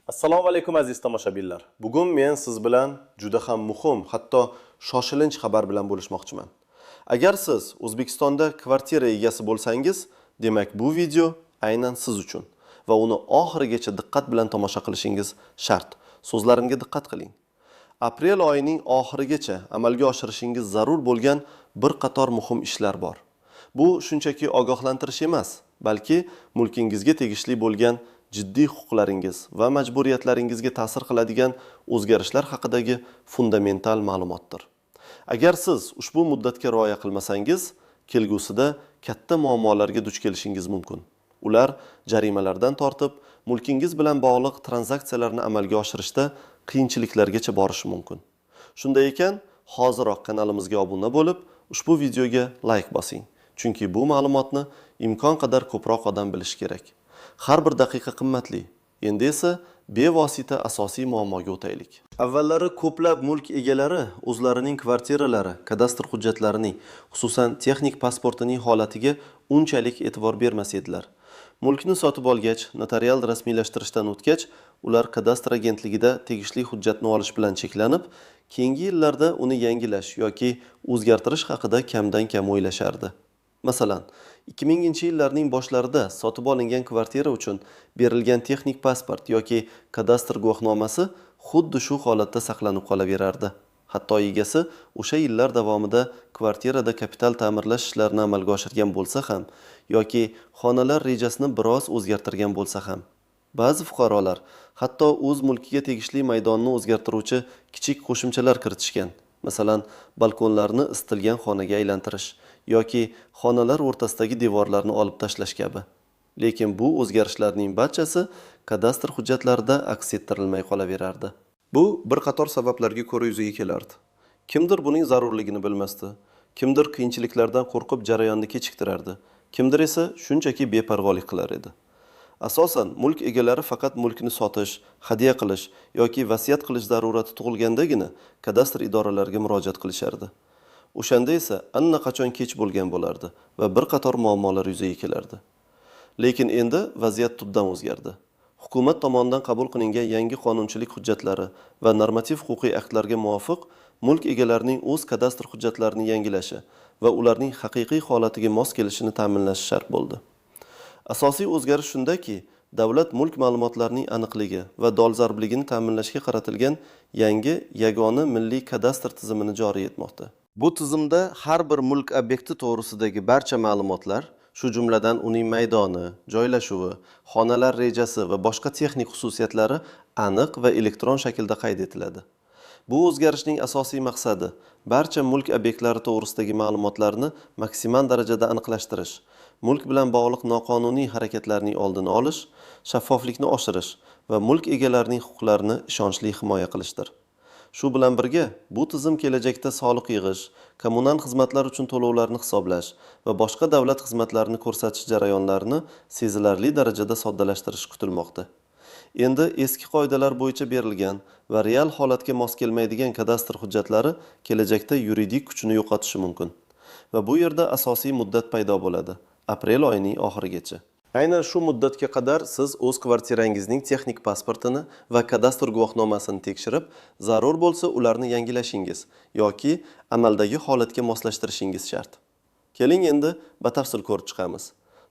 Assalomu alaykum aziz tomoshabinlar. Bugun men siz bilan juda ham muhim, hatto shoshilinch xabar bilan bo'lishmoqchiman. Agar siz O'zbekistonda kvartira egasi bo'lsangiz, demak bu video aynan siz uchun va uni oxirigacha diqqat bilan tomosha qilishingiz shart. So'zlarimga diqqat qiling. Aprel oyining oxirigacha amalga oshirishingiz zarur bo'lgan bir qator muhim ishlar bor. Bu shunchaki ogohlantirish emas, balki mulkingizga tegishli bo'lgan jiddiy huquqlaringiz va majburiyatlaringizga ta'sir qiladigan o'zgarishlar haqidagi fundamental ma'lumotdir. Agar siz ushbu muddatga rioya qilmasangiz, kelgusida katta muammolarga duch kelishingiz mumkin. Ular jarimalardan tortib, mulkingiz bilan bog'liq tranzaksiyalarni amalga oshirishda qiyinchiliklargacha borishi mumkin. Shunday ekan, hoziroq kanalimizga obuna bo'lib, ushbu videoga like bosing. Chunki bu ma'lumotni imkon qadar ko'proq odam bilishi kerak. Har bir daqiqa qimmatli. Endi esa bevosita asosiy muammoga o'taylik. Avvallari ko'plab mulk egalari o'zlarining kvartiralari, kadastr hujjatlarining, xususan texnik pasportining holatiga unchalik e'tibor bermas edilar. Mulkni sotib olgach, notarial rasmiylashtirishdan o'tgach, ular kadastr agentligida tegishli hujjatni olish bilan cheklanib, keyingi yillarda uni yangilash yoki o'zgartirish haqida kamdan kam o'ylashardi. Masalan, 2000-yillarning boshlarida sotib olingan kvartira uchun berilgan texnik pasport yoki kadastr guvohnomasi xuddi shu holatda saqlanib qolaverardi. Hatto egasi o'sha yillar davomida kvartirada kapital ta'mirlash ishlarini amalga oshirgan bo'lsa ham yoki xonalar rejasini biroz o'zgartirgan bo'lsa ham. Ba'zi fuqarolar hatto o'z mulkiga tegishli maydonni o'zgartiruvchi kichik qo'shimchalar kiritishgan. Masalan, balkonlarni istilgan xonaga aylantirish yoki xonalar o'rtasidagi devorlarni olib tashlash kabi. Lekin bu o'zgarishlarning barchasi kadastr hujjatlarida aks ettirilmay qolaverardi. Bu bir qator sabablarga ko'ra yuzaga kelardi. Kimdir buning zarurligini bilmasdi, kimdir qiyinchiliklardan qo'rqib jarayonni kechiktirardi, kimdir esa shunchaki beparvolik qilar edi. Asosan mulk egalari faqat mulkni sotish, hadya qilish yoki vasiyat qilish zarurati tug'ilgandagina kadastr idoralariga murojaat qilishardi. O'shanda esa allaqachon kech bo'lgan bo'lardi va bir qator muammolar yuzaga kelardi. Lekin endi vaziyat tubdan o'zgardi. Hukumat tomonidan qabul qilingan yangi qonunchilik hujjatlari va normativ huquqiy aktlarga muvofiq mulk egalarining o'z kadastr hujjatlarini yangilashi va ularning haqiqiy holatiga mos kelishini ta'minlash shart bo'ldi. Asosiy o'zgarish shundaki, davlat mulk ma'lumotlarining aniqligi va dolzarbligini ta'minlashga qaratilgan yangi yagona milliy kadastr tizimini joriy etmoqda. Bu tizimda har bir mulk obyekti to'g'risidagi barcha ma'lumotlar, shu jumladan uning maydoni, joylashuvi, xonalar rejasi va boshqa texnik xususiyatlari aniq va elektron shaklda qayd etiladi. Bu o'zgarishning asosiy maqsadi barcha mulk obyektlari to'g'risidagi ma'lumotlarni maksimal darajada aniqlashtirish, mulk bilan bog'liq noqonuniy harakatlarning oldini olish, shaffoflikni oshirish va mulk egalarining huquqlarini ishonchli himoya qilishdir. Shu bilan birga, bu tizim kelajakda soliq yig'ish, kommunal xizmatlar uchun to'lovlarni hisoblash va boshqa davlat xizmatlarini ko'rsatish jarayonlarini sezilarli darajada soddalashtirish kutilmoqda. Endi eski qoidalar bo'yicha berilgan va real holatga mos kelmaydigan kadastr hujjatlari kelajakda yuridik kuchini yo'qotishi mumkin. Va bu yerda asosiy muddat paydo bo'ladi. Aprel oyining oxirigacha. Aynan shu muddatga qadar siz o'z kvartirangizning texnik pasportini va kadastr guvohnomasini tekshirib, zarur bo'lsa ularni yangilashingiz yoki amaldagi holatga moslashtirishingiz shart. Keling endi batafsil ko'rib chiqamiz.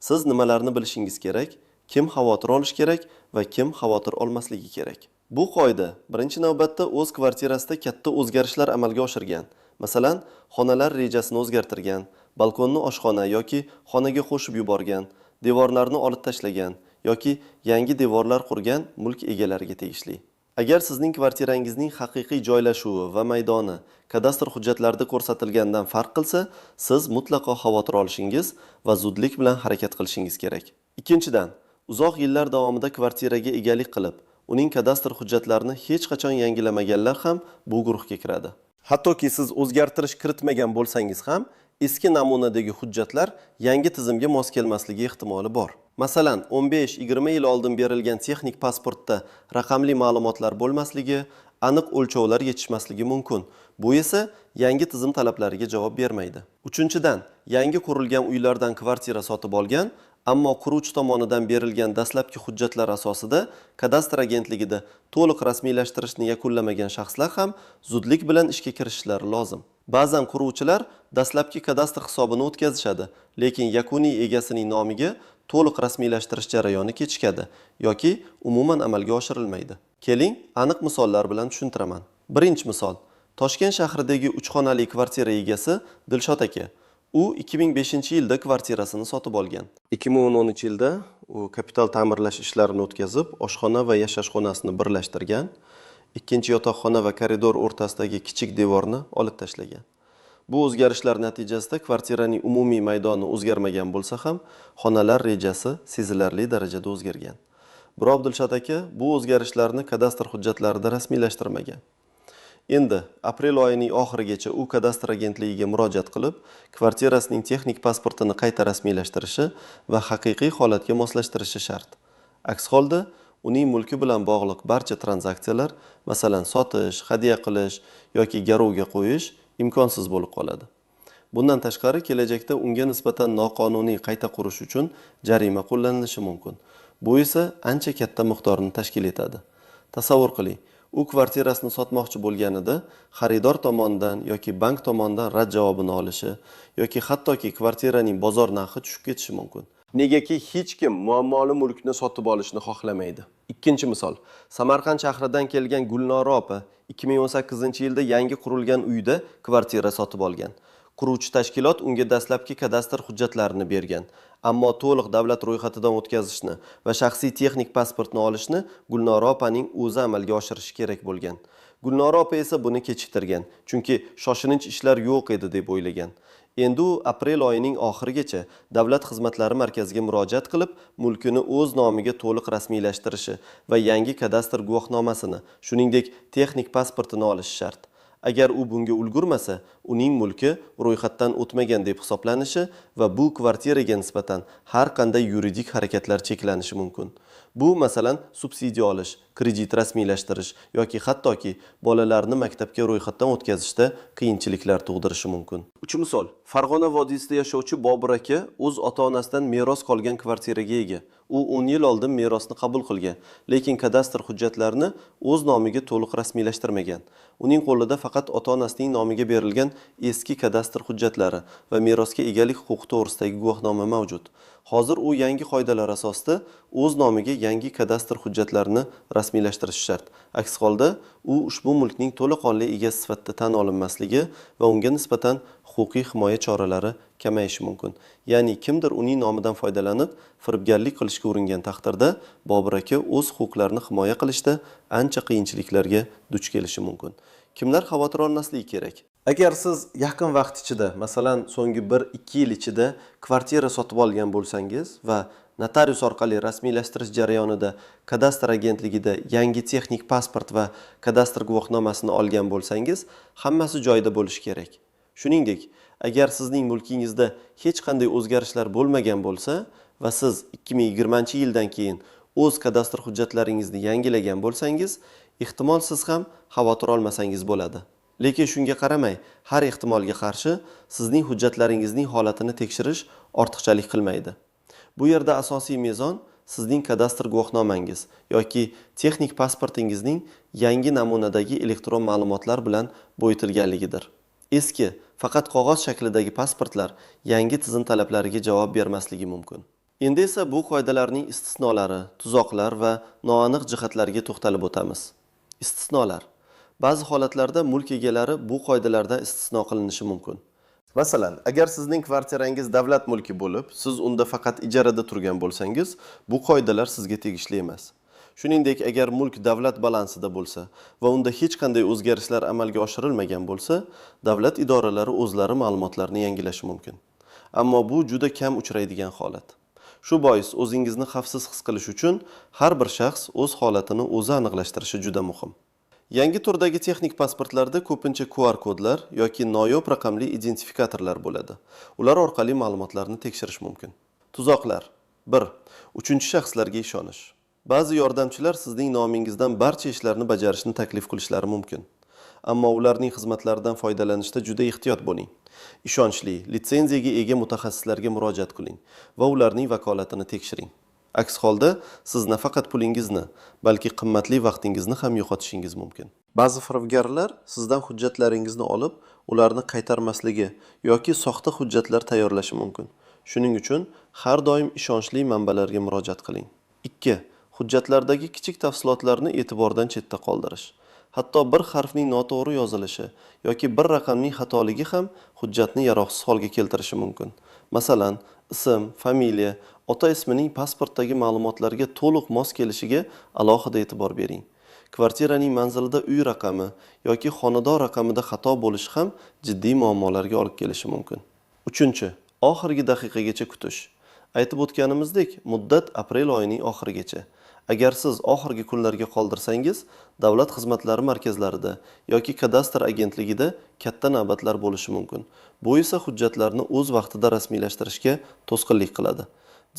Siz nimalarni bilishingiz kerak, kim xavotir olish kerak va kim xavotir olmasligi kerak. Bu qoida birinchi navbatda o'z kvartirasida katta o'zgarishlar amalga oshirgan. Masalan, xonalar rejasini o'zgartirgan, balkonni oshxona yoki xonaga qo'shib yuborgan, devorlarni olib tashlagan yoki yangi devorlar qurgan mulk egalariga tegishli. Agar sizning kvartirangizning haqiqiy joylashuvi va maydoni kadastr hujjatlarida ko'rsatilgandan farq qilsa, siz mutlaqo xavotir olishingiz va zudlik bilan harakat qilishingiz kerak. Ikkinchidan, uzoq yillar davomida kvartiraga egalik qilib, uning kadastr hujjatlarini hech qachon yangilamaganlar ham bu guruhga kiradi. Hattoki siz o'zgartirish kiritmagan bo'lsangiz ham, eski namunadagi hujjatlar yangi tizimga mos kelmasligi ehtimoli bor. Masalan, 15-20 yil oldin berilgan texnik pasportda raqamli ma'lumotlar bo'lmasligi, aniq o'lchovlar yetishmasligi mumkin. Bu esa yangi tizim talablariga javob bermaydi. Uchinchidan, yangi qurilgan uylardan kvartira sotib olgan, Ammo quruvchi tomonidan berilgan dastlabki hujjatlar asosida kadastr agentligida to'liq rasmiylashtirishni yakunlamagan shaxslar ham zudlik bilan ishga kirishishlari lozim. Ba'zan quruvchilar dastlabki kadastr hisobini o'tkazishadi, lekin yakuniy egasining nomiga to'liq rasmiylashtirish jarayoni kechikadi yoki umuman amalga oshirilmaydi. Keling, aniq misollar bilan tushuntiraman. Birinchi misol. Toshkent shahridagi 3 xonali kvartira egasi Dilshod aka. U 2005-yilda kvartirasini sotib olgan. 2013-yilda u kapital ta'mirlash ishlarini o'tkazib, oshxona va yashash xonasini birlashtirgan, ikkinchi yotoqxona va koridor o'rtasidagi kichik devorni olib tashlagan. Bu o'zgarishlar natijasida kvartiraning umumiy maydoni o'zgarmagan bo'lsa ham, xonalar rejasi sezilarli darajada o'zgargan. Biroq Dilshod aka bu o'zgarishlarni kadastr hujjatlarida rasmiylashtirmagan. Endi aprel oyining oxirigacha u kadastr agentligiga murojaat qilib, kvartirasining texnik pasportini qayta rasmiylashtirishi va haqiqiy holatga moslashtirishi shart. Aks holda uning mulki bilan bog'liq barcha tranzaksiyalar, masalan, sotish, hadya qilish yoki garovga qo'yish imkonsiz bo'lib qoladi. Bundan tashqari, kelajakda unga nisbatan noqonuniy qayta qurish uchun jarima qo'llanilishi mumkin. Bu esa ancha katta miqdorni tashkil etadi. Tasavvur qiling, u kvartirasini sotmoqchi bo'lganida xaridor tomonidan yoki bank tomonidan rad javobini olishi yoki hattoki kvartiraning bozor narxi tushib ketishi mumkin. Negaki hech kim muammoli mulkni sotib olishni xohlamaydi. Ikkinchi misol. Samarqand shahridan kelgan Gulnora opa 2018-yilda yangi qurilgan uyda kvartira sotib olgan. Quruvchi tashkilot unga dastlabki kadastr hujjatlarini bergan, ammo to'liq davlat ro'yxatidan o'tkazishni va shaxsiy texnik pasportni olishni Gulnora opaning o'zi amalga oshirishi kerak bo'lgan. Gulnora opa esa buni kechiktirgan, chunki shoshilinch ishlar yo'q edi deb o'ylagan. Endi u aprel oyining oxirigacha Davlat xizmatlari markaziga murojaat qilib, mulkini o'z nomiga to'liq rasmiylashtirishi va yangi kadastr guvohnomasini, shuningdek texnik pasportini olishi shart. Agar u bunga ulgurmasa, uning mulki ro'yxatdan o'tmagan deb hisoblanishi va bu kvartiraga nisbatan har qanday yuridik harakatlar cheklanishi mumkin. Bu masalan subsidiya olish, kredit rasmiylashtirish yoki hattoki bolalarni maktabga ro'yxatdan o'tkazishda qiyinchiliklar tug'dirishi mumkin. Uchinchi misol. Farg'ona vodiysida yashovchi Bobur aka o'z ota-onasidan meros qolgan kvartiraga ega. U 10 yil oldin merosni qabul qilgan, lekin kadastr hujjatlarini o'z nomiga to'liq rasmiylashtirmagan. Uning qo'lida faqat ota-onasining nomiga berilgan eski kadastr hujjatlari va merosga egalik huquqi to'g'risidagi guvohnoma mavjud. Hozir u yangi qoidalar asosida o'z nomiga yangi kadastr hujjatlarini rasmiylashtirishi shart. Aks holda u ushbu mulkning to'laqonli egasi sifatida tan olinmasligi va unga nisbatan huquqiy himoya choralari kamayishi mumkin. Ya'ni kimdir uning nomidan foydalanib, firibgarlik qilishga uringan taqdirda Bobur aka o'z huquqlarini himoya qilishda ancha qiyinchiliklarga duch kelishi mumkin. Kimlar xavotir olmasligi kerak? Agar siz yaqin vaqt ichida, masalan, so'nggi 1-2 yil ichida kvartira sotib olgan bo'lsangiz va notarius orqali rasmiylashtirish jarayonida kadastr agentligida yangi texnik pasport va kadastr guvohnomasini olgan bo'lsangiz, hammasi joyida bo'lishi kerak. Shuningdek, agar sizning mulkingizda hech qanday o'zgarishlar bo'lmagan bo'lsa va siz 2020-yildan keyin o'z kadastr hujjatlaringizni yangilagan bo'lsangiz, ehtimol siz ham xavotir olmasangiz bo'ladi. Lekin shunga qaramay, har ehtimolga qarshi sizning hujjatlaringizning holatini tekshirish ortiqchalik qilmaydi. Bu yerda asosiy mezon sizning kadastr guvohnomangiz yoki texnik pasportingizning yangi namunadagi elektron ma'lumotlar bilan boyitilganligidir. Eski, faqat qog'oz shaklidagi pasportlar yangi tizim talablariga javob bermasligi mumkin. Endi esa bu qoidalarning istisnolari, tuzoqlar va noaniq jihatlariga to'xtalib o'tamiz. Istisnolar. Ba'zi holatlarda mulk egalari bu qoidalardan istisno qilinishi mumkin. Masalan, agar sizning kvartirangiz davlat mulki bo'lib, siz unda faqat ijarada turgan bo'lsangiz, bu qoidalar sizga tegishli emas. Shuningdek, agar mulk davlat balansida bo'lsa va unda hech qanday o'zgarishlar amalga oshirilmagan bo'lsa, davlat idoralari o'zlari ma'lumotlarni yangilashi mumkin. Ammo bu juda kam uchraydigan holat. Shu bois o'zingizni xavfsiz his qilish uchun har bir shaxs o'z holatini o'zi aniqlashtirishi juda muhim. Yangi turdagi texnik pasportlarda ko'pincha QR kodlar yoki noyob raqamli identifikatorlar bo'ladi. Ular orqali ma'lumotlarni tekshirish mumkin. Tuzoqlar. 1. Uchinchi shaxslarga ishonish. Ba'zi yordamchilar sizning nomingizdan barcha ishlarni bajarishni taklif qilishlari mumkin. ammo ularning xizmatlaridan foydalanishda juda ehtiyot bo'ling. Ishonchli, litsenziyaga ega mutaxassislarga murojaat qiling va ularning vakolatini tekshiring. Aks holda siz nafaqat pulingizni, balki qimmatli vaqtingizni ham yo'qotishingiz mumkin. Ba'zi firibgarlar sizdan hujjatlaringizni olib, ularni qaytarmasligi yoki soxta hujjatlar tayyorlashi mumkin. Shuning uchun har doim ishonchli manbalarga murojaat qiling. 2. Hujjatlardagi kichik tafsilotlarni e'tibordan chetda qoldirish. Hatto bir harfning noto'g'ri yozilishi yoki bir raqamning xatoligi ham hujjatni yaroqsiz holga keltirishi mumkin. Masalan, ism, familiya, ota ismining pasportdagi ma'lumotlarga to'liq mos kelishiga alohida e'tibor bering. Kvartiraning manzilida uy raqami yoki xonadon raqamida xato bo'lishi ham jiddiy muammolarga olib kelishi mumkin. 3. Oxirgi daqiqagacha kutish. Aytib o'tganimizdek, muddat aprel oyining oxirigacha. Agar siz oxirgi kunlarga qoldirsangiz, davlat xizmatlari markazlarida yoki kadastr agentligida katta navbatlar bo'lishi mumkin. Bu esa hujjatlarni o'z vaqtida rasmiylashtirishga to'sqinlik qiladi.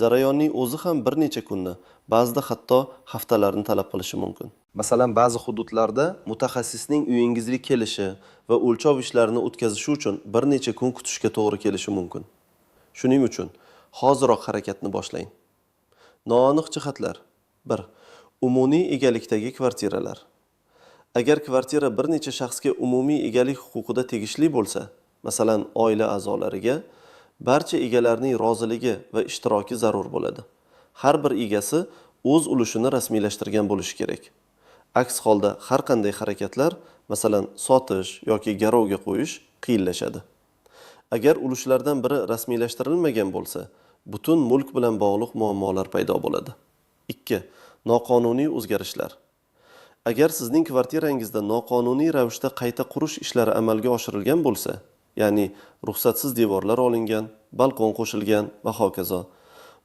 Jarayonning o'zi ham bir necha kunni, ba'zida hatto haftalarni talab qilishi mumkin. Masalan, ba'zi hududlarda mutaxassisning uyingizga kelishi va o'lchov ishlarini o'tkazishi uchun bir necha kun kutishga to'g'ri kelishi mumkin. Shuning uchun hoziroq harakatni boshlang. Noaniq jihatlar. 1. Umumiy egalikdagi kvartiralar. Agar kvartira bir necha shaxsga umumiy egalik huquqida tegishli bo'lsa, masalan, oila a'zolariga, barcha egalarning roziligi va ishtiroki zarur bo'ladi. Har bir egasi o'z ulushini rasmiylashtirgan bo'lishi kerak. Aks holda har qanday harakatlar, masalan, sotish yoki garovga qo'yish qiyinlashadi. Agar ulushlardan biri rasmiylashtirilmagan bo'lsa, butun mulk bilan bog'liq muammolar paydo bo'ladi. 2. Noqonuniy o'zgarishlar. Agar sizning kvartirangizda noqonuniy ravishda qayta qurish ishlari amalga oshirilgan bo'lsa, ya'ni ruxsatsiz devorlar olingan, balkon qo'shilgan va hokazo,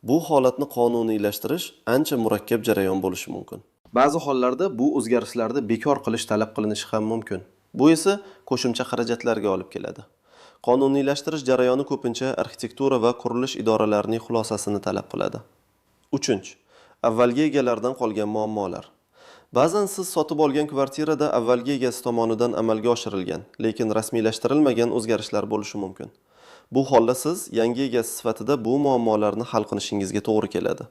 bu holatni qonuniylashtirish ancha murakkab jarayon bo'lishi mumkin. Ba'zi hollarda bu o'zgarishlarni bekor qilish talab qilinishi ham mumkin. Bu esa qo'shimcha xarajatlarga olib keladi. Qonuniylashtirish jarayoni ko'pincha arxitektura va qurilish idoralarining xulosasini talab qiladi. 3. Avvalgi egalardan qolgan muammolar. Ba'zan siz sotib olgan kvartirada avvalgi egasi tomonidan amalga oshirilgan, lekin rasmiylashtirilmagan o'zgarishlar bo'lishi mumkin. Bu holda siz yangi egasi sifatida bu muammolarni hal qilishingizga to'g'ri keladi.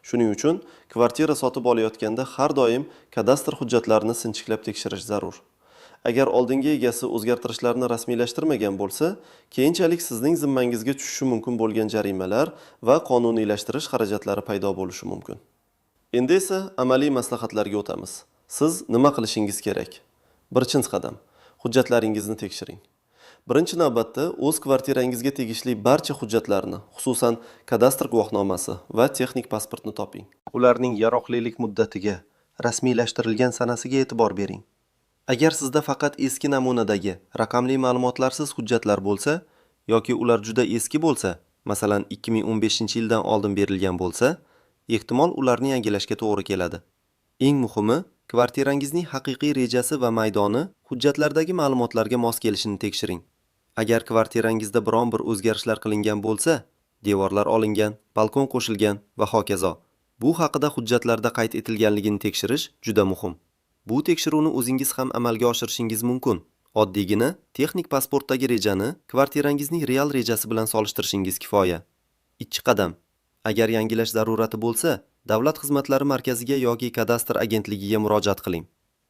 Shuning uchun kvartira sotib olayotganda har doim kadastr hujjatlarini sinchiklab tekshirish zarur. Agar oldingi egasi o'zgartirishlarni rasmiylashtirmagan bo'lsa, keyinchalik sizning zimmangizga tushishi mumkin bo'lgan jarimalar va qonuniylashtirish xarajatlari paydo bo'lishi mumkin. Endi esa amaliy maslahatlarga o'tamiz. Siz nima qilishingiz kerak? Birinchi qadam, hujjatlaringizni tekshiring. Birinchi navbatda o'z kvartirangizga tegishli barcha hujjatlarni, xususan kadastr guvohnomasi va texnik pasportni toping. Ularning yaroqlilik muddatiga, rasmiylashtirilgan sanasiga e'tibor bering. Agar sizda faqat eski namunadagi raqamli ma'lumotlarsiz hujjatlar bo'lsa yoki ular juda eski bo'lsa, masalan 2015-yildan oldin berilgan bo'lsa, ehtimol ularni yangilashga to'g'ri keladi. Eng muhimi, kvartirangizning haqiqiy rejasi va maydoni hujjatlardagi ma'lumotlarga mos kelishini tekshiring. Agar kvartirangizda biron bir o'zgarishlar qilingan bo'lsa, devorlar olingan, balkon qo'shilgan va hokazo, bu haqida hujjatlarda qayd etilganligini tekshirish juda muhim. Bu tekshiruvni o'zingiz ham amalga oshirishingiz mumkin. Oddiygina texnik pasportdagi rejani kvartirangizning real rejasi bilan solishtirishingiz kifoya. 2 qadam. Agar yangilash zarurati bo'lsa, davlat xizmatlari markaziga yoki kadastr agentligiga murojaat qiling.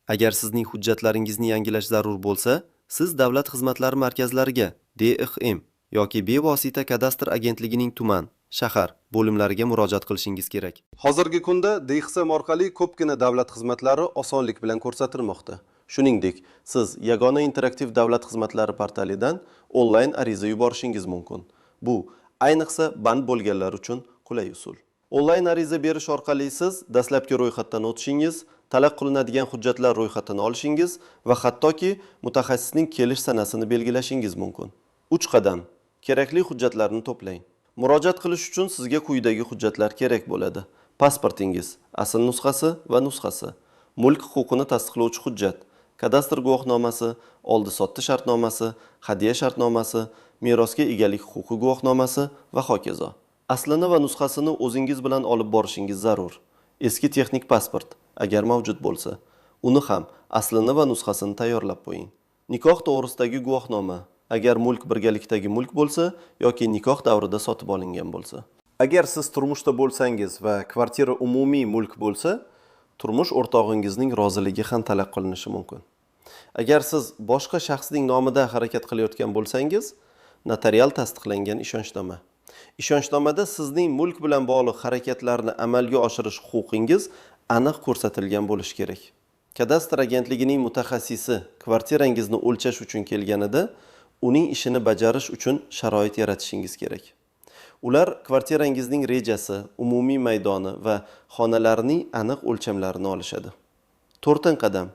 Agar sizning hujjatlaringizni yangilash zarur bo'lsa, siz davlat xizmatlari markazlariga, DXM yoki bevosita kadastr agentligining tuman, shahar bo'limlariga murojaat qilishingiz kerak. Hozirgi kunda DXM orqali ko'pgina davlat xizmatlari osonlik bilan ko'rsatilmoqda. Shuningdek, siz Yagona interaktiv davlat xizmatlari portalidan onlayn ariza yuborishingiz mumkin. Bu ayniqsa band bo'lganlar uchun qulay usul. Onlayn ariza berish orqali siz dastlabki ro'yxatdan o'tishingiz, talab qilinadigan hujjatlar ro'yxatini olishingiz va hattoki mutaxassisning kelish sanasini belgilashingiz mumkin. 3 qadam. Kerakli hujjatlarni to'plang. Murojaat qilish uchun sizga quyidagi hujjatlar kerak bo'ladi. Pasportingiz, asl nusxasi va nusxasi, mulk huquqini tasdiqlovchi hujjat, kadastr guvohnomasi, oldi-sotdi shartnomasi, hadya shartnomasi, merosga egalik huquqi guvohnomasi va hokazo. Aslini va nusxasini o'zingiz bilan olib borishingiz zarur. Eski texnik pasport, agar mavjud bo'lsa, uni ham aslini va nusxasini tayyorlab qo'ying. Nikoh to'g'risidagi guvohnoma agar mulk birgalikdagi mulk bo'lsa yoki nikoh davrida sotib olingan bo'lsa. Agar siz turmushda bo'lsangiz va kvartira umumiy mulk bo'lsa, turmush o'rtog'ingizning roziligi ham talab qilinishi mumkin. Agar siz boshqa shaxsning nomida harakat qilayotgan bo'lsangiz, notarial tasdiqlangan ishonchnoma. Ishonchnomada sizning mulk bilan bog'liq harakatlarni amalga oshirish huquqingiz aniq ko'rsatilgan bo'lishi kerak. Kadastr agentligining mutaxassisi kvartirangizni o'lchash uchun kelganida, uning ishini bajarish uchun sharoit yaratishingiz kerak. Ular kvartirangizning rejasi, umumiy maydoni va xonalarining aniq o'lchamlarini olishadi. 4-qadam.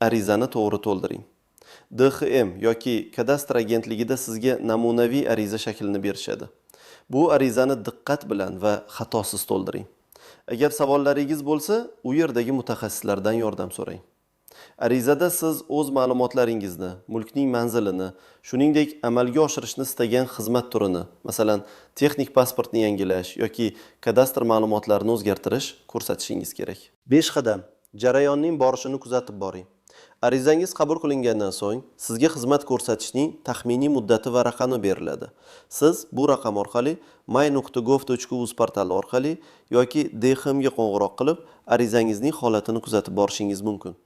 Arizani to'g'ri to'ldiring. DXM yoki kadastr agentligida sizga namunaviy ariza shaklini berishadi. Bu arizani diqqat bilan va xatosiz to'ldiring. Agar savollaringiz bo'lsa, u yerdagi mutaxassislardan yordam so'rang. Arizada siz o'z ma'lumotlaringizni, mulkning manzilini, shuningdek amalga oshirishni istagan xizmat turini, masalan, texnik pasportni yangilash yoki kadastr ma'lumotlarini o'zgartirish ko'rsatishingiz kerak. 5-qadam. Jarayonning borishini kuzatib boring. Arizangiz qabul qilingandan so'ng, sizga xizmat ko'rsatishning taxminiy muddati va raqami beriladi. Siz bu raqam orqali my.gov.uz portali orqali yoki DXM ga qo'ng'iroq qilib, arizangizning holatini kuzatib borishingiz mumkin.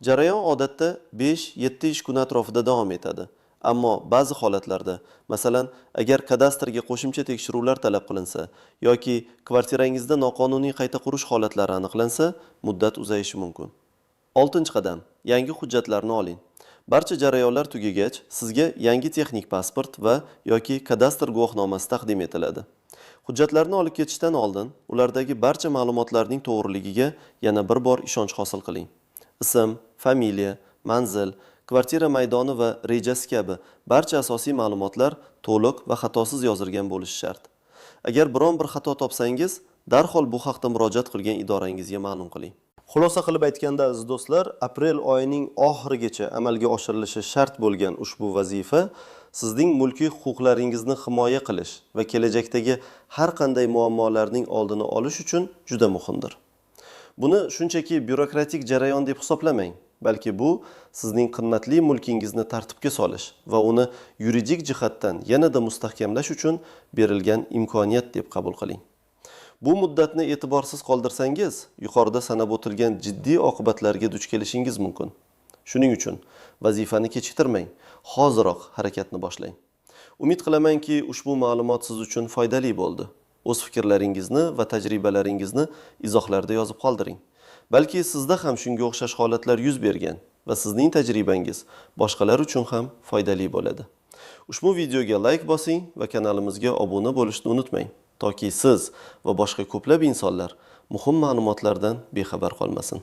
Jarayon odatda 5-7 ish kuni atrofida davom etadi. Ammo ba'zi holatlarda, masalan, agar kadastrga qo'shimcha tekshiruvlar talab qilinsa yoki kvartirangizda noqonuniy qayta qurish holatlari aniqlansa, muddat uzayishi mumkin. 6-qadam. Yangi hujjatlarni oling. Barcha jarayonlar tugagach, sizga yangi texnik pasport va yoki kadastr guvohnomasi taqdim etiladi. Hujjatlarni olib ketishdan oldin, ulardagi barcha ma'lumotlarning to'g'riligiga yana bir bor ishonch hosil qiling. Ism, familiya, manzil, kvartira maydoni va rejasi kabi barcha asosiy ma'lumotlar to'liq va xatosiz yozilgan bo'lishi shart. Agar biron bir xato topsangiz, darhol bu haqda murojaat qilgan idorangizga ma'lum qiling. Xulosa qilib aytganda aziz do'stlar, aprel oyining oxirigacha amalga oshirilishi shart bo'lgan ushbu vazifa sizning mulkiy huquqlaringizni himoya qilish va kelajakdagi har qanday muammolarning oldini olish uchun juda muhimdir. Buni shunchaki byurokratik jarayon deb hisoblamang, balki bu sizning qimmatli mulkingizni tartibga solish va uni yuridik jihatdan yanada mustahkamlash uchun berilgan imkoniyat deb qabul qiling. Bu muddatni e'tiborsiz qoldirsangiz, yuqorida sanab o'tilgan jiddiy oqibatlarga duch kelishingiz mumkin. Shuning uchun vazifani kechiktirmang, hoziroq harakatni boshlang. Umid qilamanki, ushbu ma'lumot siz uchun foydali bo'ldi. O'z fikrlaringizni va tajribalaringizni izohlarda yozib qoldiring. Balki sizda ham shunga o'xshash holatlar yuz bergan va sizning tajribangiz boshqalar uchun ham foydali bo'ladi. Ushbu videoga like bosing va kanalimizga obuna bo'lishni unutmang, toki siz va boshqa ko'plab insonlar muhim ma'lumotlardan bexabar qolmasin.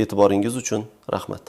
E'tiboringiz uchun rahmat.